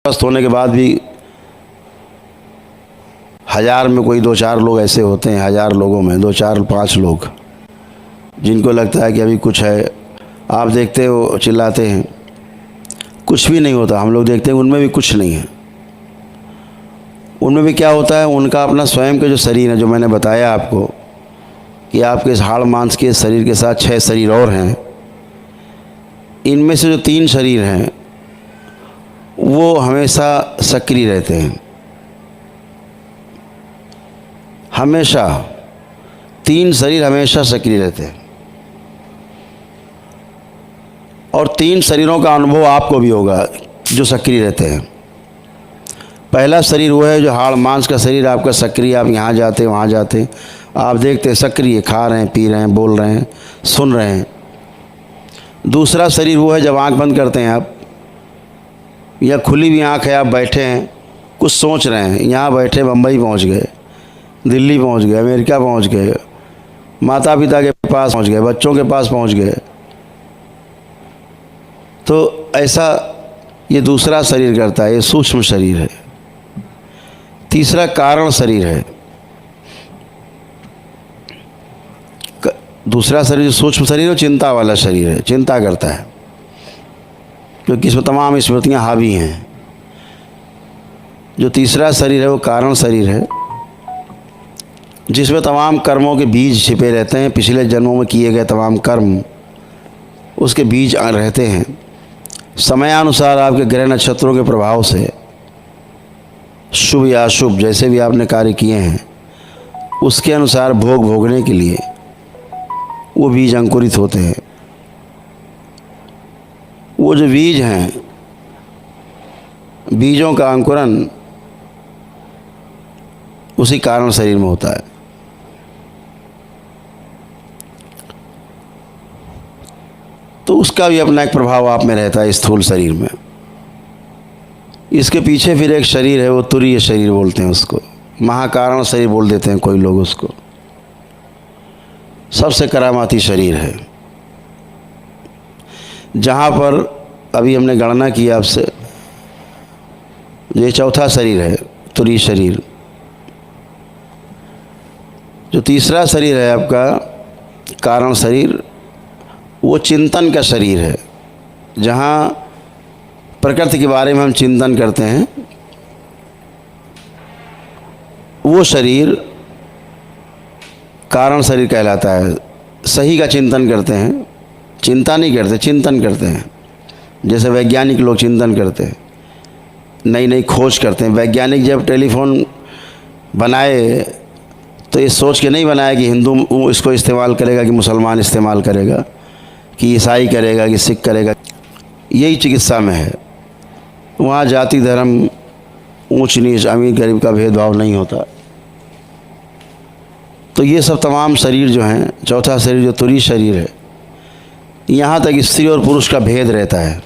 स्वस्थ होने के बाद भी हज़ार में कोई दो चार लोग ऐसे होते हैं, हज़ार लोगों में दो चार पांच लोग जिनको लगता है कि अभी कुछ है। आप देखते हो चिल्लाते हैं, कुछ भी नहीं होता। हम लोग देखते हैं उनमें भी कुछ नहीं है। उनमें भी क्या होता है, उनका अपना स्वयं का जो शरीर है, जो मैंने बताया आपको कि आपके इस हाड़ मांस के शरीर के साथ 6 शरीर और हैं। इनमें से जो 3 शरीर हैं वो हमेशा सक्रिय रहते हैं। हमेशा 3 शरीर हमेशा सक्रिय रहते हैं और 3 शरीरों का अनुभव आपको भी होगा जो सक्रिय रहते हैं। पहला शरीर वो है जो हाड़ मांस का शरीर आपका सक्रिय, आप यहाँ जाते वहाँ जाते, आप देखते हैं सक्रिय, खा रहे हैं, पी रहे हैं, बोल रहे हैं, सुन रहे हैं। दूसरा शरीर वो है जब आँख बंद करते हैं आप, या खुली हुई आँख है, आप बैठे हैं, कुछ सोच रहे हैं, यहाँ बैठे बम्बई पहुँच गए, दिल्ली पहुँच गए, अमेरिका पहुँच गए, माता पिता के पास पहुँच गए, बच्चों के पास पहुँच गए। तो ऐसा ये दूसरा शरीर करता है, ये सूक्ष्म शरीर है। तीसरा कारण शरीर है। दूसरा शरीर जो सूक्ष्म शरीर है, चिंता वाला शरीर है, चिंता करता है, क्योंकि इसमें तमाम स्मृतियाँ हावी हैं। जो तीसरा शरीर है वो कारण शरीर है, जिसमें तमाम कर्मों के बीज छिपे रहते हैं। पिछले जन्मों में किए गए तमाम कर्म, उसके बीज रहते हैं। समयानुसार आपके ग्रह नक्षत्रों के प्रभाव से शुभ या अशुभ जैसे भी आपने कार्य किए हैं, उसके अनुसार भोग भोगने के लिए वो बीज अंकुरित होते हैं। वो जो बीज हैं, बीजों का अंकुरन उसी कारण शरीर में होता है। तो उसका भी अपना एक प्रभाव आप में रहता है स्थूल शरीर में। इसके पीछे फिर एक शरीर है, वो तुरीय शरीर बोलते हैं उसको, महाकारण शरीर बोल देते हैं कोई लोग उसको। सबसे करामाती शरीर है, जहाँ पर अभी हमने गणना की आपसे, ये चौथा शरीर है तुरीय शरीर। जो तीसरा शरीर है आपका कारण शरीर, वो चिंतन का शरीर है, जहाँ प्रकृति के बारे में हम चिंतन करते हैं। वो शरीर कारण शरीर कहलाता है। सही का चिंतन करते हैं, चिंता नहीं करते, चिंतन करते हैं। जैसे वैज्ञानिक लोग चिंतन करते हैं, नई नई खोज करते हैं। वैज्ञानिक जब टेलीफोन बनाए तो ये सोच के नहीं बनाया कि हिंदू इसको इस्तेमाल करेगा कि मुसलमान इस्तेमाल करेगा, कि ईसाई करेगा कि सिख करेगा। यही चिकित्सा में है। वहाँ जाति धर्म, ऊंच नीच, अमीर गरीब का भेदभाव नहीं होता। तो ये सब तमाम शरीर जो हैं, चौथा शरीर जो तुरीय शरीर है, यहाँ तक स्त्री और पुरुष का भेद रहता है।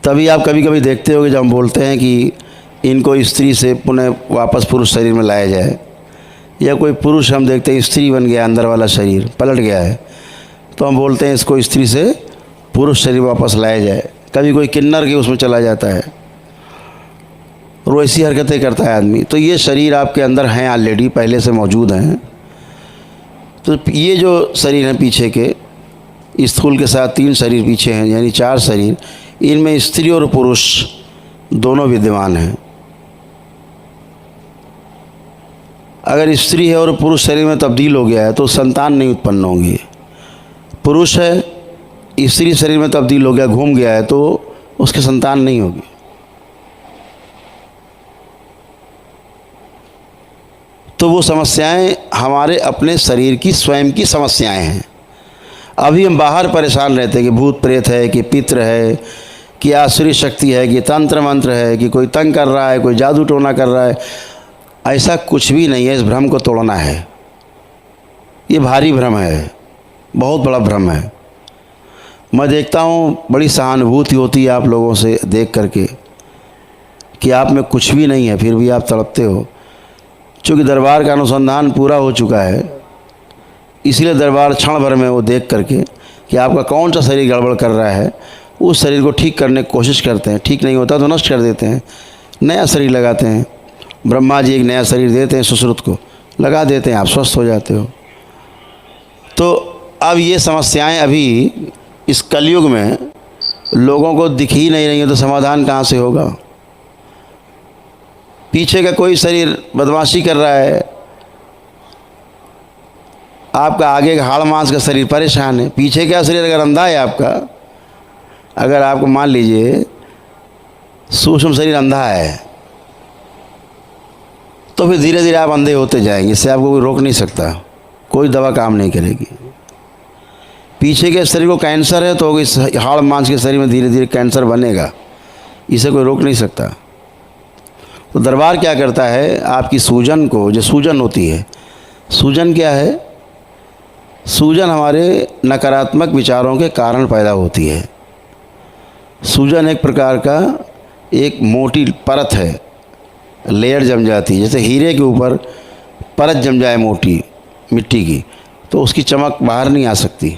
तभी आप कभी कभी देखते होगे जब हम बोलते हैं कि इनको स्त्री से पुनः वापस पुरुष शरीर में लाया जाए, या कोई पुरुष हम देखते हैं स्त्री बन गया, अंदर वाला शरीर पलट गया है, तो हम बोलते हैं इसको स्त्री से पुरुष शरीर वापस लाया जाए। कभी कोई किन्नर के उसमें चला जाता है और ऐसी हरकतें करता है आदमी। तो ये शरीर आपके अंदर हैं, ऑलरेडी पहले से मौजूद हैं। तो ये जो शरीर हैं पीछे के, स्थूल के साथ 3 शरीर पीछे हैं, यानी 4 शरीर। इनमें स्त्री और पुरुष दोनों विद्यमान हैं। अगर स्त्री है और पुरुष शरीर में तब्दील हो गया है तो संतान नहीं उत्पन्न होंगी। पुरुष है, स्त्री शरीर में तब्दील हो गया, घूम गया है, तो उसके संतान नहीं होगी। तो वो समस्याएं हमारे अपने शरीर की स्वयं की समस्याएं हैं। अभी हम बाहर परेशान रहते हैं कि भूत प्रेत है, कि पितृ है, कि आसुरी शक्ति है, कि तंत्र मंत्र है, कि कोई तंग कर रहा है, कोई जादू टोना कर रहा है। ऐसा कुछ भी नहीं है। इस भ्रम को तोड़ना है। ये भारी भ्रम है, बहुत बड़ा भ्रम है। मैं देखता हूँ बड़ी सहानुभूति होती है आप लोगों से देख करके कि आप में कुछ भी नहीं है, फिर भी आप तड़पते हो। चूँकि दरबार का अनुसंधान पूरा हो चुका है, इसलिए दरबार क्षण भर में वो देख करके कि आपका कौन सा शरीर गड़बड़ कर रहा है, उस शरीर को ठीक करने की कोशिश करते हैं, ठीक नहीं होता तो नष्ट कर देते हैं, नया शरीर लगाते हैं। ब्रह्मा जी एक नया शरीर देते हैं सुश्रुत को, लगा देते हैं, आप स्वस्थ हो जाते हो। तो अब ये समस्याएं अभी इस कलयुग में लोगों को दिख ही नहीं रही है, तो समाधान कहाँ से होगा? पीछे का कोई शरीर बदमाशी कर रहा है, आपका आगे का हाड़ मांस का शरीर परेशान है। पीछे का शरीर अगर अंधा है आपका, अगर आपको मान लीजिए सूक्ष्म शरीर अंधा है, तो फिर धीरे धीरे आप अंधे होते जाएंगे, इससे आपको कोई रोक नहीं सकता, कोई दवा काम नहीं करेगी। पीछे के शरीर को कैंसर है तो इस हाड़ मांस के शरीर में धीरे धीरे कैंसर बनेगा, इसे कोई रोक नहीं सकता। तो दरबार क्या करता है, आपकी सूजन को, जो सूजन होती है, सूजन क्या है? सूजन हमारे नकारात्मक विचारों के कारण पैदा होती है। सूजन एक प्रकार का एक मोटी परत है, लेयर जम जाती है, जैसे हीरे के ऊपर परत जम जाए मोटी मिट्टी की, तो उसकी चमक बाहर नहीं आ सकती।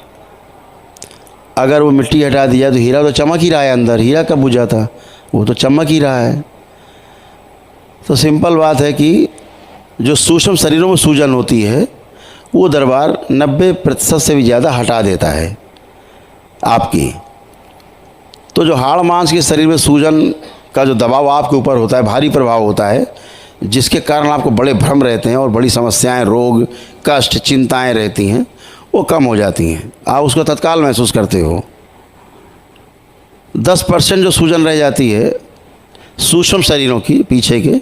अगर वो मिट्टी हटा दिया तो हीरा तो चमक ही रहा है अंदर, हीरा कब बुझा था? वो तो चमक ही रहा है। तो सिंपल बात है कि जो सूक्ष्म शरीरों में सूजन होती है, वो दरबार 90% से भी ज़्यादा हटा देता है आपकी। तो जो हाड़ मांस के शरीर में सूजन का जो दबाव आपके ऊपर होता है, भारी प्रभाव होता है, जिसके कारण आपको बड़े भ्रम रहते हैं और बड़ी समस्याएं, रोग, कष्ट, चिंताएं रहती हैं, वो कम हो जाती हैं। आप उसको तत्काल महसूस करते हो। 10% जो सूजन रह जाती है सूक्ष्म शरीरों की पीछे के,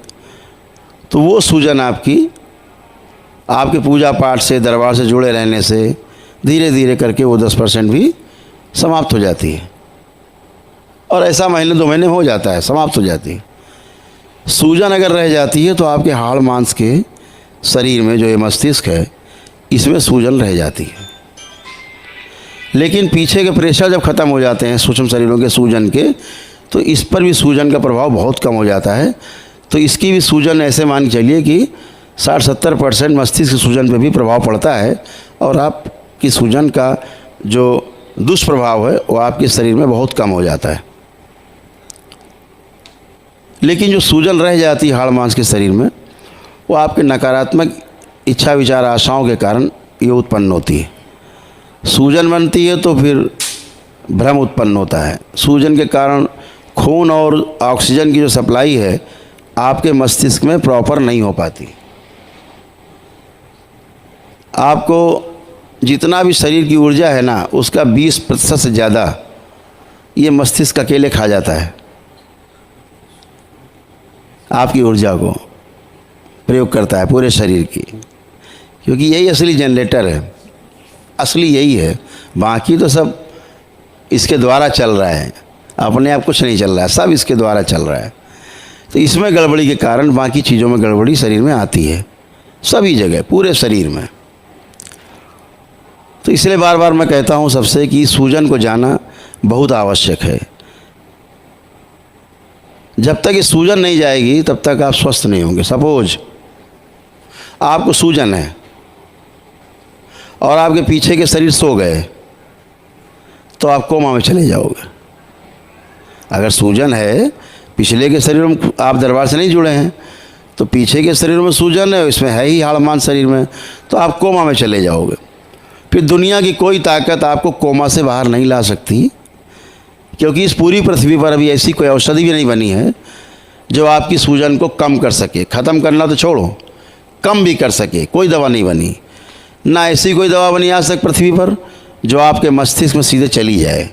तो वो सूजन आपके पूजा पाठ से, दरबार से जुड़े रहने से धीरे धीरे करके वो 10% भी समाप्त हो जाती है। और ऐसा महीने 2 महीने में हो जाता है, समाप्त हो जाती है। सूजन अगर रह जाती है तो आपके हाड़ मांस के शरीर में, जो ये मस्तिष्क है, इसमें सूजन रह जाती है। लेकिन पीछे के प्रेशर जब ख़त्म हो जाते हैं सूक्ष्म शरीरों के सूजन के, तो इस पर भी सूजन का प्रभाव बहुत कम हो जाता है। तो इसकी भी सूजन ऐसे मान के चलिए कि 60-70% मस्तिष्क की सूजन पे भी प्रभाव पड़ता है, और आपकी सूजन का जो दुष्प्रभाव है वो आपके शरीर में बहुत कम हो जाता है। लेकिन जो सूजन रह जाती है हाड़ मांस के शरीर में, वो आपके नकारात्मक इच्छा, विचार, आशाओं के कारण ये उत्पन्न होती है। सूजन बनती है तो फिर भ्रम उत्पन्न होता है। सूजन के कारण खून और ऑक्सीजन की जो सप्लाई है आपके मस्तिष्क में प्रॉपर नहीं हो पाती। आपको जितना भी शरीर की ऊर्जा है ना, उसका 20% से ज़्यादा ये मस्तिष्क अकेले खा जाता है। आपकी ऊर्जा को प्रयोग करता है पूरे शरीर की, क्योंकि यही असली जनरेटर है, असली यही है। बाकी तो सब इसके द्वारा चल रहा है, अपने आप कुछ नहीं चल रहा है, सब इसके द्वारा चल रहा है। तो इसमें गड़बड़ी के कारण बाकी चीज़ों में गड़बड़ी शरीर में आती है, सभी जगह, पूरे शरीर में। तो इसलिए बार बार मैं कहता हूँ सबसे कि सूजन को जाना बहुत आवश्यक है। जब तक ये सूजन नहीं जाएगी तब तक आप स्वस्थ नहीं होंगे। सपोज आपको सूजन है और आपके पीछे के शरीर सो गए, तो आप कोमा में चले जाओगे। अगर सूजन है पिछले के शरीरों में, आप दरबार से नहीं जुड़े हैं, तो पीछे के शरीरों में सूजन है, इसमें है ही हाड़ मांस शरीर में, तो आप कोमा में चले जाओगे। फिर दुनिया की कोई ताकत आपको कोमा से बाहर नहीं ला सकती, क्योंकि इस पूरी पृथ्वी पर अभी ऐसी कोई औषधि भी नहीं बनी है जो आपकी सूजन को कम कर सके। ख़त्म करना तो छोड़ो, कम भी कर सके, कोई दवा नहीं बनी। ना ऐसी कोई दवा बनी आज तक पृथ्वी पर जो आपके मस्तिष्क में सीधे चली जाए।